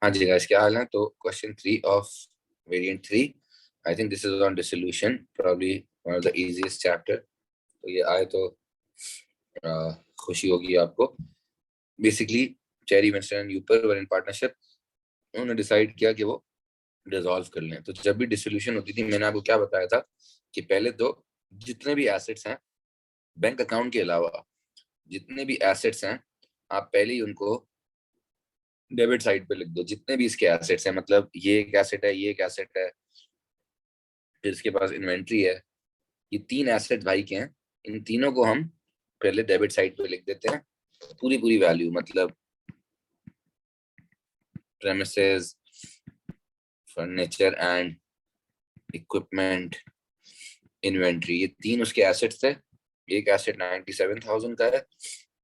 हाँ जी गाइस, क्या हाल है? तो question 3 of variant 3, I think this is on dissolution, probably one of the easiest chapter. तो ये आए तो खुशी होगी आपको। Basically Cherry, Winston and Yupar were in partnership. उन्होंने डिसाइड किया कि वो डिसॉल्व कर लें। तो जब भी डिसोल्यूशन होती थी, मैंने आपको क्या बताया था कि पहले तो जितने भी एसेट्स हैं बैंक अकाउंट के अलावा, जितने भी एसेट्स हैं आप पहले ही उनको डेबिट साइड पे लिख दो। जितने भी इसके एसेट्स हैं, मतलब ये एक एसेट है, ये एक एसेट है, फिर इसके पास इन्वेंट्री है, ये तीन एसेट भाई के हैं। इन तीनों को हम पहले डेबिट साइड पे लिख देते हैं, पूरी पूरी वैल्यू, मतलब premises, furniture and equipment, inventory, ये तीन उसके एसेट्स थे। एक एसेट 97,000 का है,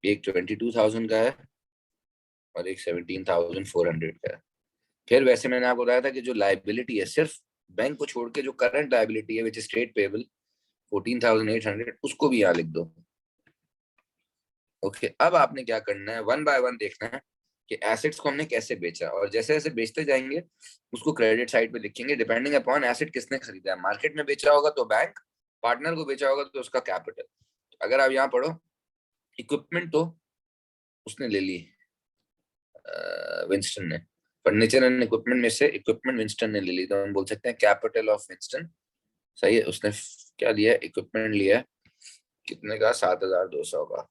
एक 22,000 का है, और एक 17,400 का है। फिर वैसे मैंने आपको बताया था कि जो लाइबिलिटी है, सिर्फ बैंक को छोड़ के जो करंट लाइबिलिटी है विच इज ट्रेड पेबल 14,800, उसको भी यहाँ लिख दो। ओके, अब आपने क्या करना है, वन बाय वन देखना है कि एसेट्स को हमने कैसे बेचा, और जैसे जैसे बेचते जाएंगे उसको क्रेडिट साइड पे लिखेंगे, डिपेंडिंग अपॉन एसेट किसने खरीदा है। मार्केट में बेचा होगा तो बैंक, पार्टनर को बेचा होगा तो उसका कैपिटल। अगर आप यहाँ पढ़ो, इक्विपमेंट तो उसने ले ली, विंस्टन ने। फर्नीचर एंड इक्विपमेंट में से इक्विपमेंट विंस्टन ने ले ली, तो हम बोल सकते हैं कैपिटल ऑफ विंस्टन। सही है, उसने क्या लिया, इक्विपमेंट लिया, कितने का, 7,200 का।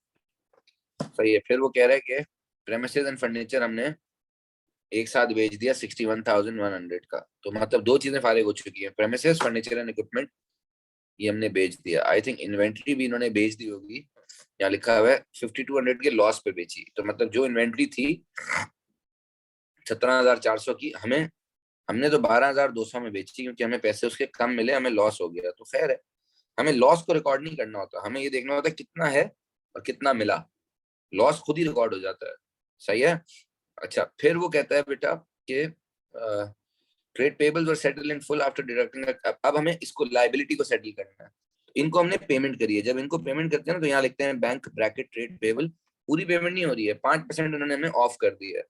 सही है। फिर वो कह रहा है कि प्रेमिसेस एंड फर्नीचर हमने एक साथ बेच दिया 61,100 का। तो मतलब दो चीजें फारिग हो चुकी है, प्रेमिसेस, फर्नीचर एंड इक्विपमेंट, ये हमने बेच दिया। आई थिंक इन्वेंट्री भी इन्होंने बेच दी होगी, यहाँ लिखा हुआ है 5200 के लॉस पे बेची। तो मतलब जो इन्वेंट्री थी 17,400 की, हमें हमने तो 12,200 में बेची, क्योंकि हमें पैसे उसके कम मिले, हमें लॉस हो गया। तो खैर है, हमें लॉस को रिकॉर्ड नहीं करना होता, हमें ये देखना होता है कितना है और कितना मिला। लॉस खुद ही रिकॉर्ड हो जाता है। सही है। अच्छा, फिर वो कहता है बेटा कि trade payables were settle in full after deducting. अब हमें इसको लाइबिलिटी को सेटल करना है। इनको हमने पेमेंट करी है, जब इनको पेमेंट करते हैं ना तो यहाँ लिखते हैं बैंक ब्रैकेट ट्रेड पेबल। पूरी पेमेंट नहीं हो रही है, 5% उन्होंने हमें ऑफ कर दी है।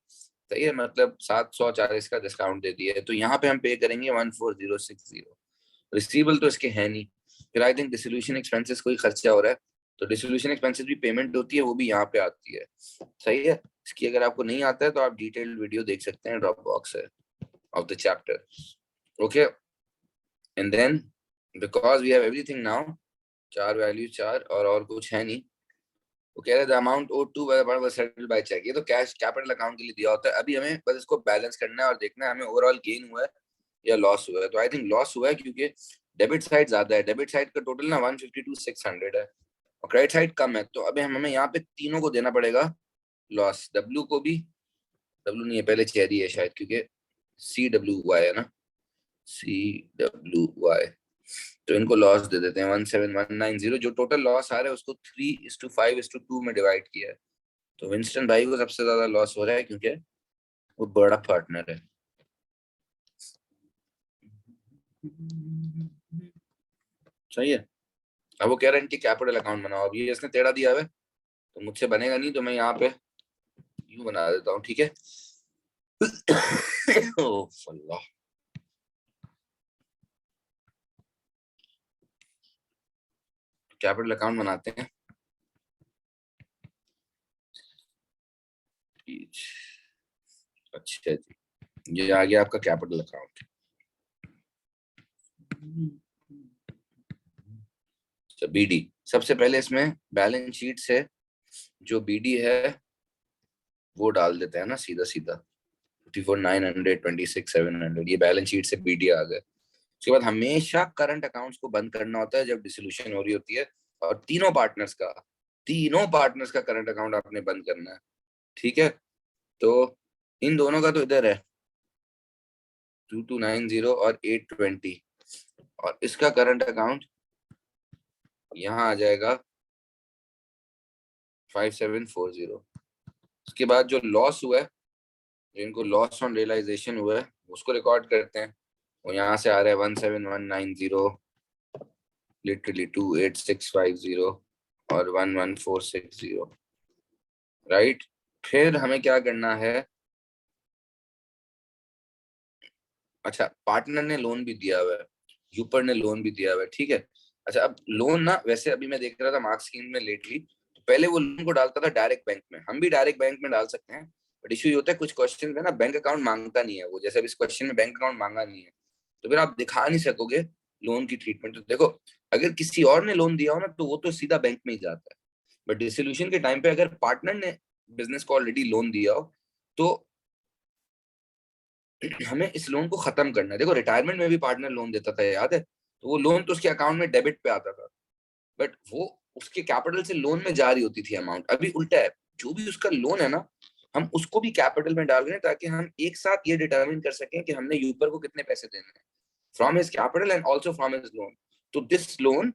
सही है, मतलब 740 का डिस्काउंट दे दिया है, तो यहाँ पे हम पे करेंगे 14,060। रिसीवेबल तो इसके है नहीं। फिर आई थिंक डिसोल्यूशन एक्सपेंसेस कोई खर्चा हो रहा है, तो डिसोल्यूशन एक्सपेंसेस भी पेमेंट होती है, वो भी यहाँ पे आती है। सही है। इसकी अगर आपको नहीं आता है तो आप डिटेल्ड वीडियो देख सकते हैं, ड्रॉप बॉक्स है of the chapter. Okay, and then because we have everything now, char value char और कुछ है नहीं। वो कह रहे the amount ought to settled by cheque, ये तो कैश कैपिटल अकाउंट के लिए दिया होता है। अभी हमें बस इसको बैलेंस करना है और देखना है हमें ओवरऑल गेन हुआ है या लॉस हुआ है। तो आई थिंक लॉस हुआ है, क्योंकि डेबिट साइड ज्यादा है। डेबिट साइड का टोटल ना 152,600 है और क्रेडिट साइड कम है। तो अभी हमें यहाँ पे तीनों को देना पड़ेगा लॉस। डब्ल्यू को भी, डब्ल्यू नहीं है, पहले चेरी है शायद, क्योंकि CWY है ना, CWY। तो इनको लॉस दे देते हैं 17,190। जो टोटल लॉस आ रहा है उसको 3:5:2 में डिवाइड किया है। तो विंस्टन भाई को सबसे ज्यादा लॉस हो रहा है, क्योंकि वो बड़ा पार्टनर है। सही है। अब वो कह रहे हैं इनकी कैपिटल अकाउंट बनाओ। अब ये इसने टेढ़ा दिया है तो मुझसे बनेगा नहीं, तो मैं यहाँ पे यूं बना देता हूँ, ठीक है। अल्लाह, कैपिटल अकाउंट बनाते हैं। अच्छा जी, ये आ गया आपका कैपिटल अकाउंट। BD, सबसे पहले इसमें बैलेंस शीट से जो BD है वो डाल देते हैं ना, सीधा सीधा 54,900, 26,700, ये बैलेंस शीट से BD आ गए। उसके बाद हमेशा करंट अकाउंट्स को बंद करना होता है जब डिसोल्यूशन हो रही होती है, और तीनों पार्टनर्स का करंट अकाउंट आपने बंद करना है। ठीक है, तो इन दोनों का तो इधर है 2290 और 820, और इसका करंट अकाउंट यहाँ आ जाएगा 5740। उसके बाद जो लॉस हुआ है, जिनको लॉस ऑन रियलाइजेशन हुआ है, उसको रिकॉर्ड करते हैं। और यहाँ से आ रहा है 17,190, लिटरली 28,650 और 11,460, राइट। फिर हमें क्या करना है, अच्छा, पार्टनर ने लोन भी दिया हुआ है, यूपर ने लोन भी दिया हुआ है, ठीक है। अच्छा, अब लोन ना, वैसे अभी मैं देख रहा था मार्क्स स्कीम में लेटली, तो पहले वो लोन को डालता था डायरेक्ट बैंक में, हम भी डायरेक्ट बैंक में डाल सकते हैं, बट इशू ये होता है कुछ क्वेश्चन में ना बैंक अकाउंट मांगता नहीं है वो, जैसे अब इस क्वेश्चन में बैंक अकाउंट मांगा नहीं है, तो फिर आप दिखा नहीं सकोगे लोन की ट्रीटमेंट। तो देखो, अगर किसी और ने लोन दिया हो ना, तो वो तो सीधा बैंक में ही जाता है, बट डिसोल्यूशन के टाइम पे अगर पार्टनर ने बिजनेस को ऑलरेडी लोन दिया हो, तो हमें इस लोन को खत्म करना है। देखो, रिटायरमेंट में भी पार्टनर लोन देता था, याद है, तो वो लोन तो उसके अकाउंट में डेबिट पे आता था, बट वो उसके कैपिटल से लोन में जा रही होती थी अमाउंट। अभी उल्टा है, जो भी उसका लोन है ना, हम उसको भी कैपिटल में डाल रहे हैं, ताकि हम एक साथ ये डिटरमिन कर सकें कि हमने यूपर को कितने पैसे देने हैं, from his capital and also from his loan. तो दिस लोन,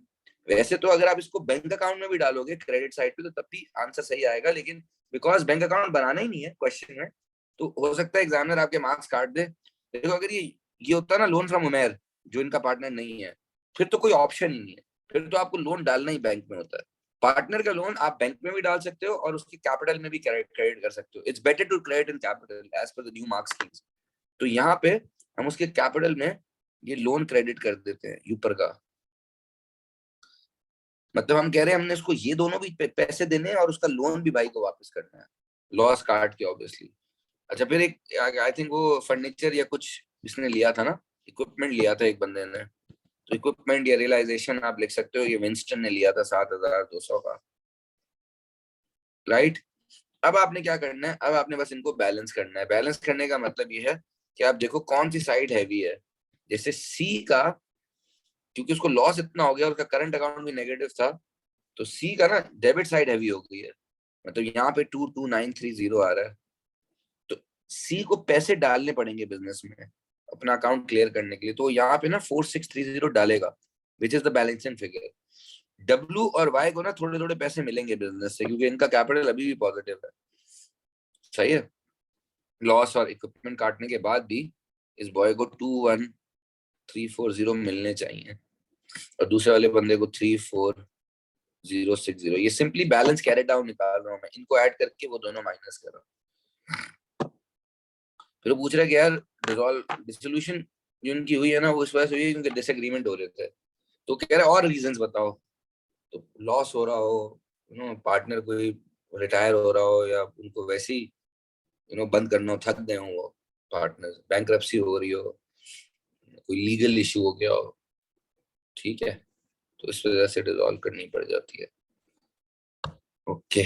वैसे तो अगर आप इसको बैंक अकाउंट में भी डालोगे क्रेडिट साइड पे, तो तब भी आंसर सही आएगा, लेकिन बिकॉज बैंक अकाउंट बनाना ही नहीं है क्वेश्चन में, तो हो सकता है एग्जामिनर आपके मार्क्स काट दे। देखो, अगर ये होता है ना लोन फ्रॉम उमेर, जो इनका पार्टनर नहीं है, फिर तो कोई ऑप्शन ही नहीं है, फिर तो आपको लोन डालना ही बैंक में होता है। पार्टनर का लोन आप बैंक में भी डाल सकते हो और उसके कैपिटल में भी क्रेडिट कर सकते हो। It's better to credit in capital as per the new marks schemes. तो यहाँ पे हम उसके कैपिटल में ये लोन क्रेडिट कर देते हैं ऊपर का, मतलब हम कह रहे हैं हमने इसको ये दोनों भी पैसे देने हैं और उसका लोन भी भाई को वापस करना है, लॉस काट के ऑब्वियसली। अच्छा, फिर एक आई थिंक वो फर्नीचर या कुछ इसने लिया था ना, इक्विपमेंट लिया था एक बंदे ने, तो इक्विपमेंट या रियलाइजेशन आप लिख सकते हो, ये विंस्टन ने लिया था 7,200 का, राइट। अब आपने क्या करना है, अब आपने बस इनको बैलेंस करना है। बैलेंस करने का मतलब ये है कि आप देखो कौन सी साइड हैवी है। जैसे सी का, क्योंकि उसको लॉस इतना हो गया, उसका करंट अकाउंट भी नेगेटिव था, तो सी का ना डेबिट साइड हैवी हो गई है, मतलब यहाँ पे 22930 आ रहा है, तो सी को पैसे डालने पड़ेंगे बिजनेस में अपना अकाउंट क्लियर करने के लिए, तो यहाँ पे ना 4630 डालेगा, which is the balancing figure. W और वाई को ना थोड़े थोड़े पैसे मिलेंगे बिजनेस से, क्योंकि इनका कैपिटल अभी भी पॉजिटिव है, सही है। लॉस और इक्विपमेंट काटने के बाद भी इस बॉय को 21340 मिलने चाहिए, और दूसरे वाले बंदे को 34060। ये सिंपली बैलेंस कैरेट डाउन निकाल रहा हूँ मैं, इनको ऐड करके वो दोनों माइनस कर रहा हूँ। फिर वो पूछ रहा है कि यार डिसोल्यूशन जो इनकी हुई है ना, वो इस वजह से हुई है क्योंकि डिसएग्रीमेंट हो रहे थे, तो कह रहा है और रीजंस बताओ। तो लॉस हो रहा हो, पार्टनर कोई रिटायर हो रहा हो, या उनको वैसे ही बंद करना हो, थक गए हो वो पार्टनर, बैंक्रप्सी हो रही हो, कोई लीगल इशू हो गया हो, ठीक है, तो इस वजह से डिसॉल्व करनी पड़ जाती है। ओके।